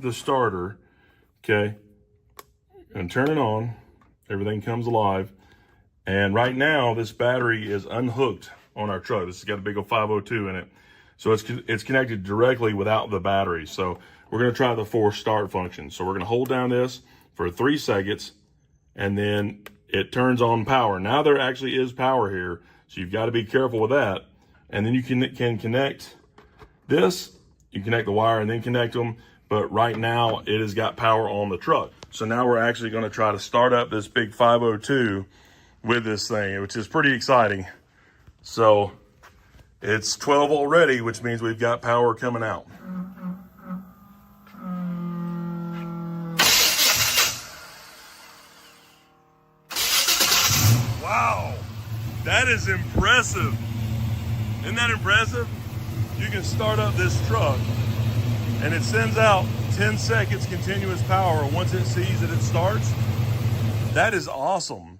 the starter, okay, and turn it on. Everything comes alive. And right now, this battery is unhooked on our truck. This has got a big old 502 in it. So it's connected directly without the battery. So we're gonna try the force start function. So we're gonna hold down this for 3 seconds, and then it turns on power. Now there actually is power here, so you've got to be careful with that. And then you can connect this, you connect the wire and then connect them, but right now it has got power on the truck. So now we're actually gonna try to start up this big 502 with this thing, which is pretty exciting. So it's 12 already, which means we've got power coming out. Wow, that is impressive. Isn't that impressive? You can start up this truck and it sends out 10 seconds continuous power once it sees that it starts. That is awesome.